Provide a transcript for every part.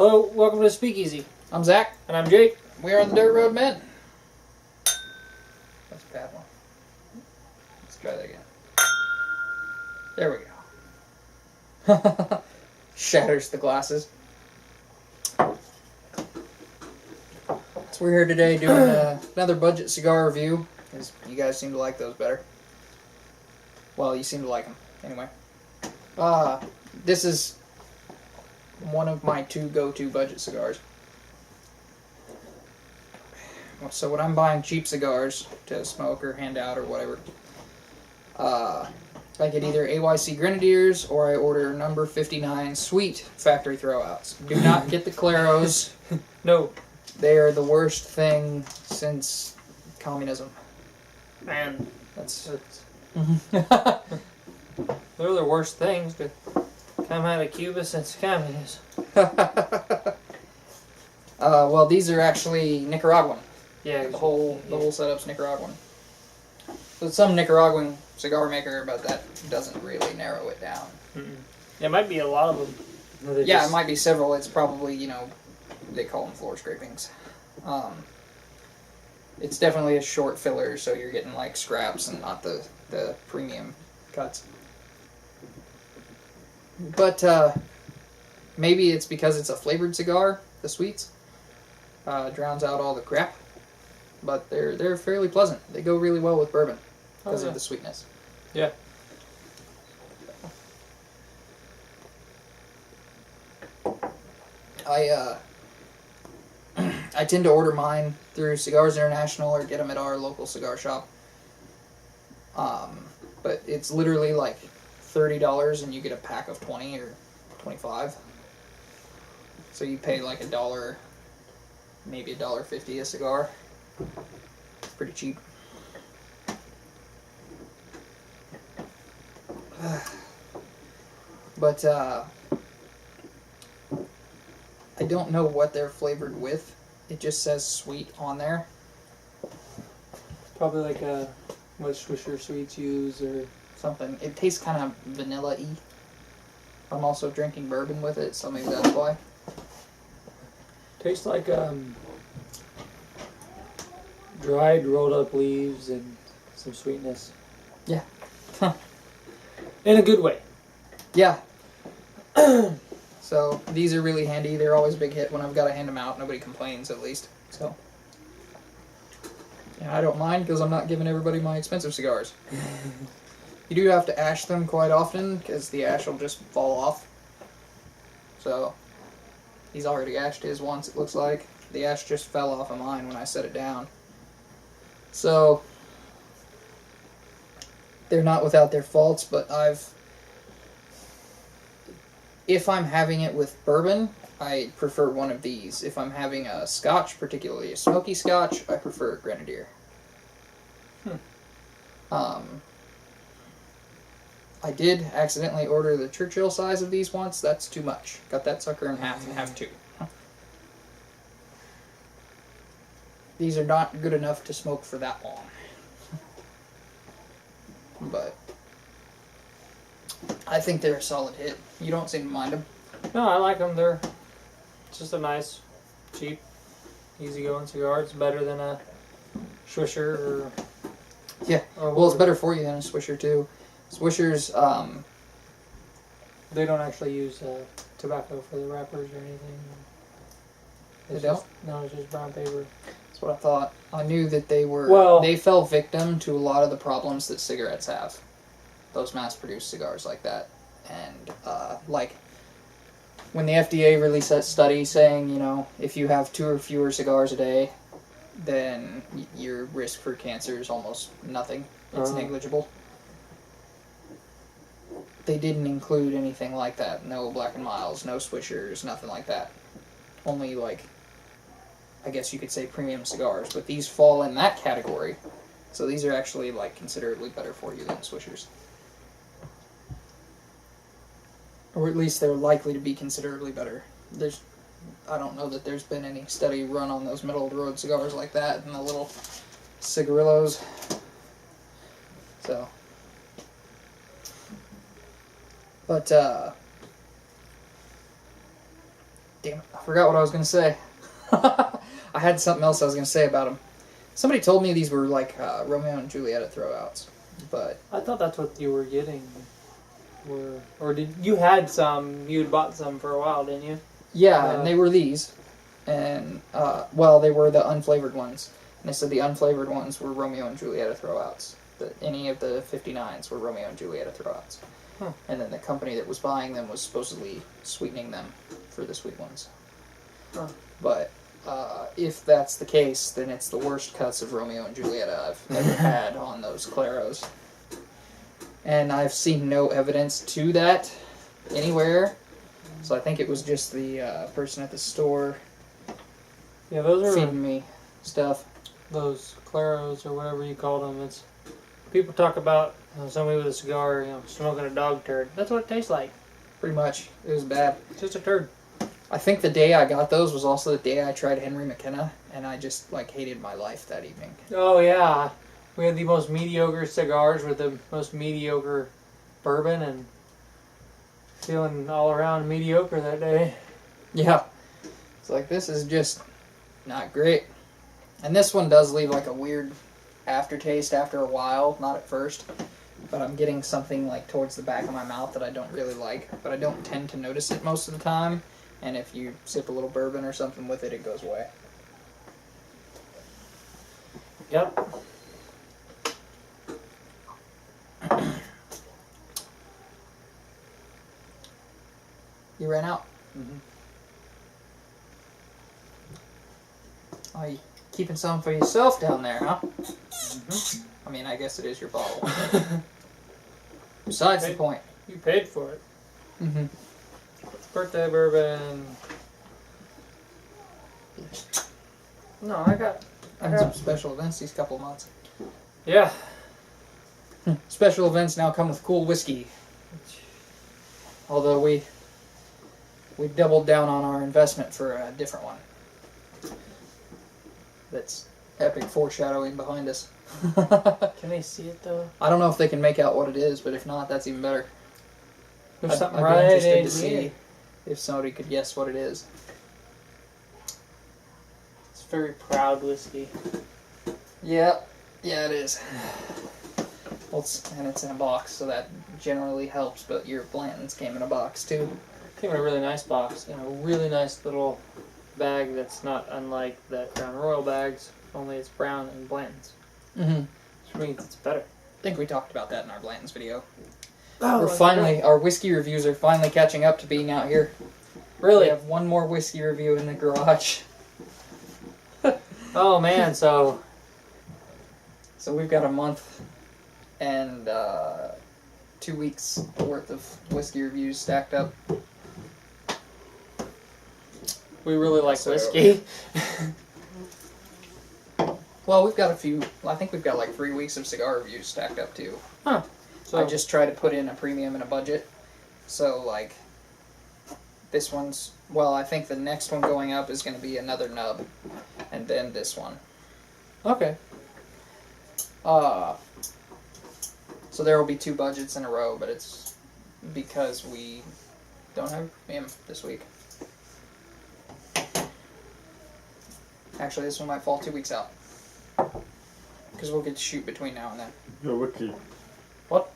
Hello, welcome to Speakeasy. I'm Zach. And I'm Jake. We are the Dirt Road Men. That's a bad one. Let's try that again. There we go. Shatters the glasses. So we're here today doing another budget cigar review, because you guys seem to like those better. Well, you seem to like them. Anyway. This is one of my two go-to budget cigars. So when I'm buying cheap cigars to smoke or hand out or whatever, I get either AYC Grenadiers or I order number 59 Sweet factory Throwouts. Do not get the Claros. No. They are the worst thing since communism. Man, That's they're the worst things to come out of Cuba since communism. well, these are actually Nicaraguan. Yeah, The whole setup's Nicaraguan. So it's some Nicaraguan cigar maker, but that doesn't really narrow it down. There might be a lot of them. Yeah, it might be several. It's probably, they call them floor scrapings. It's definitely a short filler, so you're getting like scraps and not the premium cuts. But maybe it's because it's a flavored cigar, the sweets. Drowns out all the crap. But they're fairly pleasant. They go really well with bourbon because of the sweetness. Yeah. I tend to order mine through Cigars International or get them at our local cigar shop. But it's literally like $30 and you get a pack of 20 or 25. So you pay like $1, maybe $1.50 a cigar. It's pretty cheap. But I don't know what they're flavored with. It just says sweet on there. Probably like what Swisher Sweets use or Something. It tastes kind of vanilla-y. I'm also drinking bourbon with it, so maybe that's why. tastes like dried rolled up leaves and some sweetness. Yeah. In a good way. Yeah. So these are really handy. They're always a big hit when I've got to hand them out. Nobody complains, at least. So yeah, I don't mind because I'm not giving everybody my expensive cigars. You do have to ash them quite often because the ash will just fall off. So he's already ashed his once, it looks like. The ash just fell off of mine when I set it down. So they're not without their faults, but if I'm having it with bourbon, I prefer one of these. If I'm having a scotch, particularly a smoky scotch, I prefer a Grenadier. I did accidentally order the Churchill size of these once. That's too much. Cut that sucker in half and have two. These are not good enough to smoke for that long. But I think they're a solid hit. You don't seem to mind them. No, I like them. They're just a nice, cheap, easygoing cigar. It's better than a Swisher or... Yeah, well, it's better for you than a Swisher, too. Swishers, they don't actually use tobacco for the wrappers or anything. They don't? No, it's just brown paper. That's what I thought. I knew that they were... Well... They fell victim to a lot of the problems that cigarettes have. Those mass-produced cigars like that. And, like, when the FDA released that study saying, if you have 2 or fewer cigars a day, then your risk for cancer is almost nothing. It's negligible. They didn't include anything like that. No Black & Milds, no Swishers, nothing like that. Only, like, I guess you could say premium cigars, but these fall in that category. So these are actually, like, considerably better for you than Swishers. Or at least they're likely to be considerably better. I don't know that there's been any study run on those middle-of-the-road cigars like that and the little cigarillos. So... But, Damn it, I forgot what I was going to say. I had something else I was going to say about them. Somebody told me these were like Romeo and Juliet at Throwouts, but I thought that's what you were getting. Or did you had some? You had bought some for a while, didn't you? yeah, and they were these, and well, they were the unflavored ones. And they said the unflavored ones were Romeo and Juliet at Throwouts. That any of the 59s were Romeo and Juliet at Throwouts. Huh. And then the company that was buying them was supposedly sweetening them for the sweet ones. Huh. But if that's the case, then it's the worst cuts of Romeo and Juliet I've ever had on those Claros. And I've seen no evidence to that anywhere. So I think it was just the person at the store Yeah, those are feeding me stuff. those claros or whatever you call them. It's people talk about somebody with a cigar, smoking a dog turd. That's what it tastes like. Pretty much. It was bad. It's just a turd. I think the day I got those was also the day I tried Henry McKenna, and I just hated my life that evening. Oh yeah, we had the most mediocre cigars with the most mediocre bourbon, and feeling all around mediocre that day. Yeah. It's like, this is just not great. And this one does leave a weird aftertaste after a while, not at first. But I'm getting something towards the back of my mouth that I don't really like. But I don't tend to notice it most of the time. And if you sip a little bourbon or something with it, it goes away. Yep. You ran out. Mm-hmm. Oh, you keeping some for yourself down there, huh? Mm-hmm. I mean, I guess it is your bottle. Besides the point. You paid for it. Mm-hmm. Birthday bourbon. No, I got Some special events these couple of months. Yeah. Special events now come with cool whiskey. Although we doubled down on our investment for a different one. That's epic foreshadowing behind us. Can they see it though? I don't know if they can make out what it is, but if not, that's even better. There's something I'd be right interested in to see here. if somebody could guess what it is. It's very proud whiskey. Yeah, it is. Well, it's in a box, so that generally helps. But your Blanton's came in a box too. Came in a really nice box, in a really nice little bag that's not unlike the Crown Royal bags, only it's brown and Blanton's. Mm-hmm. Which means it's better. I think we talked about that in our Blanton's video. Oh, Our whiskey reviews are finally catching up to being out here. Really? We have one more whiskey review in the garage. Oh man, so we've got a month and 2 weeks worth of whiskey reviews stacked up. we really like whiskey. Well, we've got a few. I think we've got 3 weeks of cigar reviews stacked up too. Huh. So I just try to put in a premium and a budget. So this one's, I think the next one going up is going to be another nub, and then this one. okay. So there will be 2 budgets in a row, but it's because we don't have a premium this week. Actually, this one might fall 2 weeks out. Because we'll get to shoot between now and then. Your wiki. What?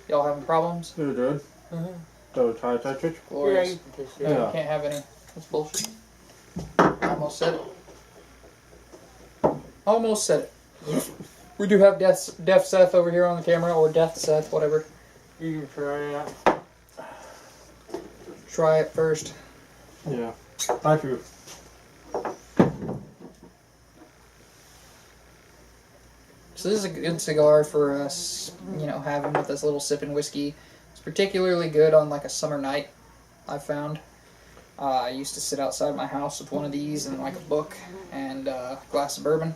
Y'all having problems? You did. Uh-huh. So try to touch it. Glorious. Yeah, you can taste it. Yeah. You can't have any. That's bullshit. Almost said it. Almost said it. We do have Deaf Seth over here on the camera, or Death Seth, whatever. You can try it out. Try it first. Yeah. Thank you. So this is a good cigar for us, having with this little sipping whiskey. It's particularly good on a summer night, I've found. I used to sit outside my house with one of these and a book and a glass of bourbon.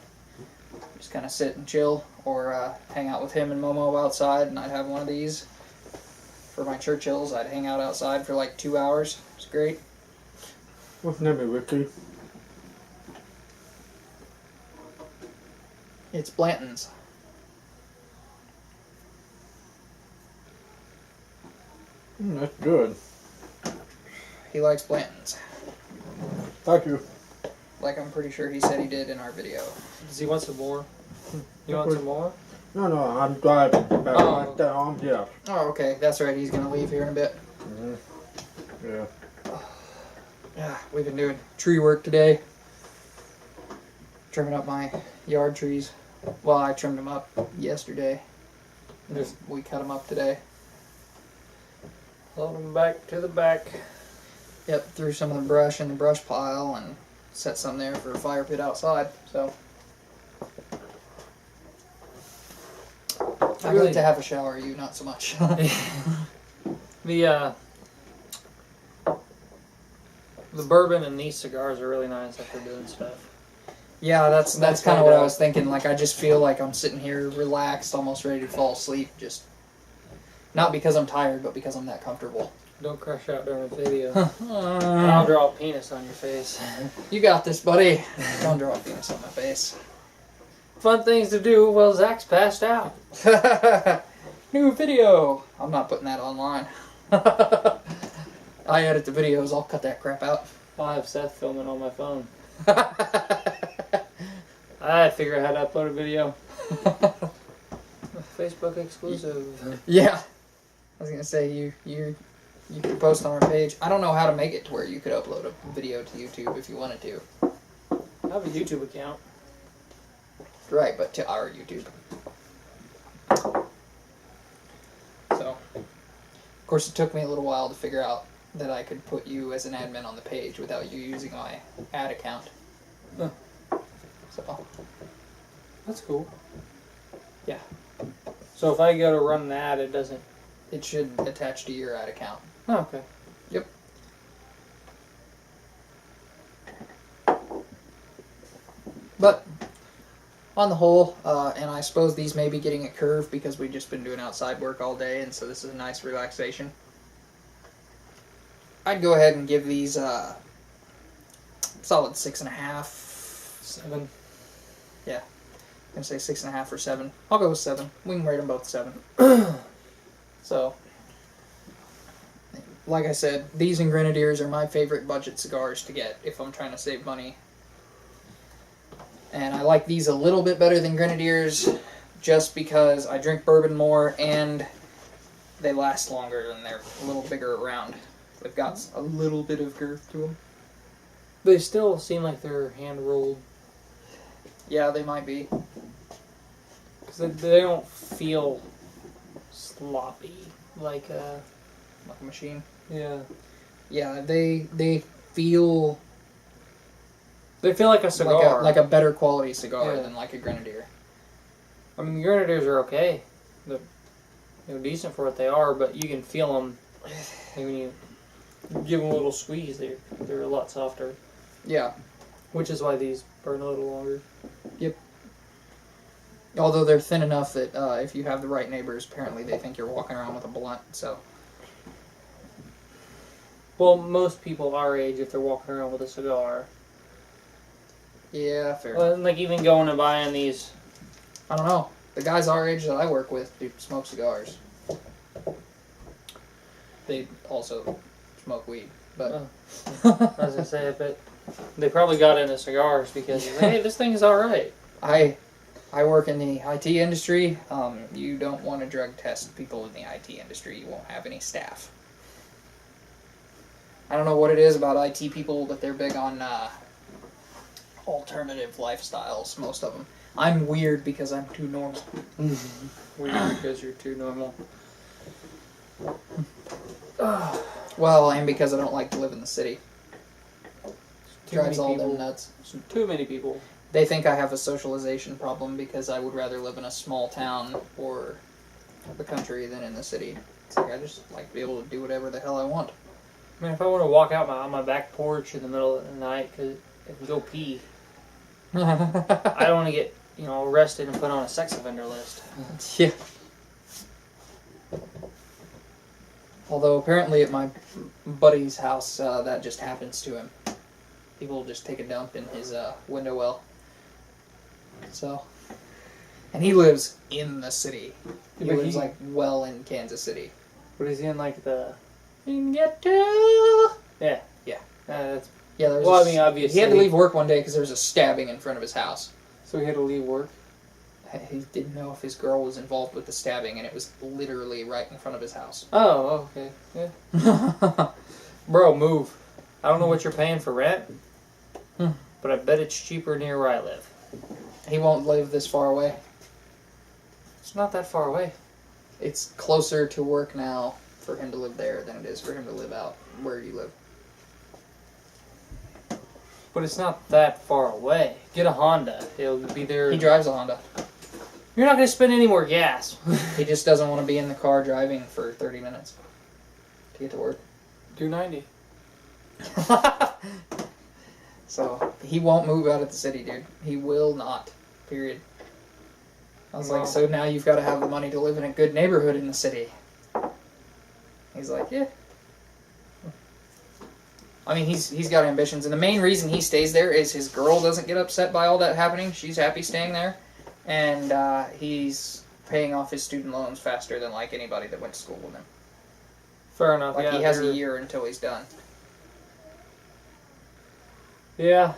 Just kind of sit and chill, or hang out with him and Momo outside, and I'd have one of these. For my Churchills, I'd hang out outside for 2 hours. It's great. What's the name of wiki? It's Blanton's. That's good. He likes Blanton's. Thank you. Like I'm pretty sure he said he did in our video. Does he want some more? You want some more? No, I'm driving back Oh. down. Yeah. Oh, okay. That's right. He's going to leave here in a bit. Yeah. Yeah, we've been doing tree work today. Trimming up my yard trees. Well, I trimmed them up yesterday. We cut them up today. Load them back to the back. Yep, threw some of the brush in the brush pile and set some there for a fire pit outside. So I Really? like to have a shower. You not so much. The bourbon and these cigars are really nice after doing stuff. Yeah, that's That's kind of what what I I was thinking. Like I just feel like I'm sitting here relaxed, almost ready to fall asleep. Just not because I'm tired, but because I'm that comfortable. Don't crash out during the video. I'll draw a penis on your face. You got this, buddy. Don't draw a penis on my face. Fun things to do while Zach's passed out. New video. I'm not putting that online. I edit the videos. I'll cut that crap out. I'll have Seth filming on my phone. I figure out how to upload a video. Facebook exclusive. Yeah. I was gonna say you could post on our page. I don't know how to make it to where you could upload a video to YouTube if you wanted to. I have a YouTube account. Right, but to our YouTube. So, of course, it took me a little while to figure out that I could put you as an admin on the page without you using my ad account. Huh. So, That's cool. Yeah. So if I go to run an ad, it doesn't. it should attach to your ad account. Oh, okay. Yep. But on the whole, and I suppose these may be getting a curve because we've just been doing outside work all day, and so this is a nice relaxation. I'd go ahead and give these solid 6.5. 7. I'm gonna say 6.5 or 7. I'll go with 7. We can rate them both 7. So, like I said, these and Grenadiers are my favorite budget cigars to get if I'm trying to save money. And I like these a little bit better than Grenadiers just because I drink bourbon more and they last longer and they're a little bigger around. They've got a little bit of girth to them. They still seem like they're hand rolled. Yeah, they might be. Because they don't feel sloppy. Like Like a machine. yeah. Yeah, they feel They feel like a cigar. like a better quality cigar Yeah. than like a Grenadier. I mean, Grenadiers are okay. They're decent for what they are, but you can feel them when you give them a little squeeze. They're a lot softer, Yeah. which is why these burn a little longer. Although they're thin enough that if you have the right neighbors, apparently they think you're walking around with a blunt. So Well, most people our age, if they're walking around with a cigar, yeah, fair. well, like even going and buying these. I don't know. The guys our age that I work with do smoke cigars. They also smoke weed, but I was gonna say, but they probably got into cigars because hey, this thing is all right. I work in the IT industry. You don't want to drug test people in the IT industry. You won't have any staff. I don't know what it is about IT people, but they're big on alternative lifestyles, most of them. I'm weird because I'm too normal. Weird because you're too normal. Well, and because I don't like to live in the city. Too Drives many all them people. nuts. Too many people. They think I have a socialization problem because I would rather live in a small town or the country than in the city. It's like I just like to be able to do whatever the hell I want. I mean, if I want to walk out on my back porch in the middle of the night and go pee, I don't want to get arrested and put on a sex offender list. Yeah. Although apparently at my buddy's house, that just happens to him. People just take a dump in his window well. So, and he lives in the city. He But lives like well in Kansas City. But is he in like the? You can get to Yeah. Yeah. That's, Yeah, there was well, I mean, obviously. he had to leave work one day because there was a stabbing in front of his house. So he had to leave work? He didn't know if his girl was involved with the stabbing, and it was literally right in front of his house. Oh, okay. Yeah. Bro, move. I don't know what you're paying for rent, but I bet it's cheaper near where I live. He won't live this far away. It's not that far away. It's closer to work now for him to live there than it is for him to live out where you live. But it's not that far away. Get a Honda. He'll be there. He drives a Honda. You're not going to spend any more gas. He just doesn't want to be in the car driving for 30 minutes to get to work. 290. So, he won't move out of the city, dude. He will not. Period. I was like, so now you've got to have the money to live in a good neighborhood in the city. He's like, yeah. I mean, he's got ambitions, and the main reason he stays there is his girl doesn't get upset by all that happening. She's happy staying there, and he's paying off his student loans faster than like anybody that went to school with him. Fair enough. Like yeah, he has a year until he's done. Yeah.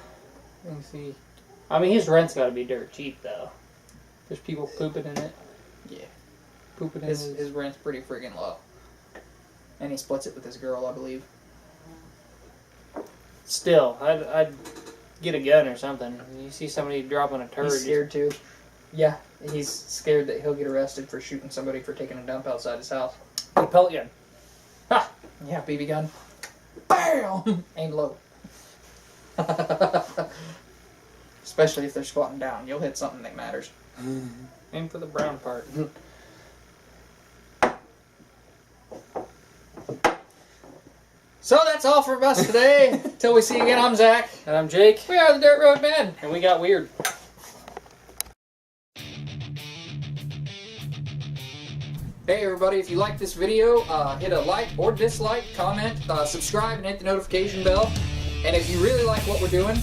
Let me see. I mean, his rent's got to be dirt cheap though. There's people pooping in it. Yeah. Pooping in His rent's pretty friggin' low, and he splits it with his girl, I believe. Still, I'd get a gun or something. You see somebody dropping a turd. He's scared too. Yeah, he's scared that he'll get arrested for shooting somebody for taking a dump outside his house. A pellet gun. Ha! Yeah, BB gun. BAM! Aim low. Especially if they're squatting down. You'll hit something that matters. Aim for the brown part. So that's all for us today. Till we see you again, I'm Zach. And I'm Jake. We are the Dirt Road Men. And we got weird. Hey everybody, if you like this video, hit a like or dislike, comment, subscribe, and hit the notification bell. And if you really like what we're doing,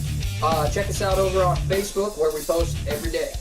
check us out over on Facebook where we post every day.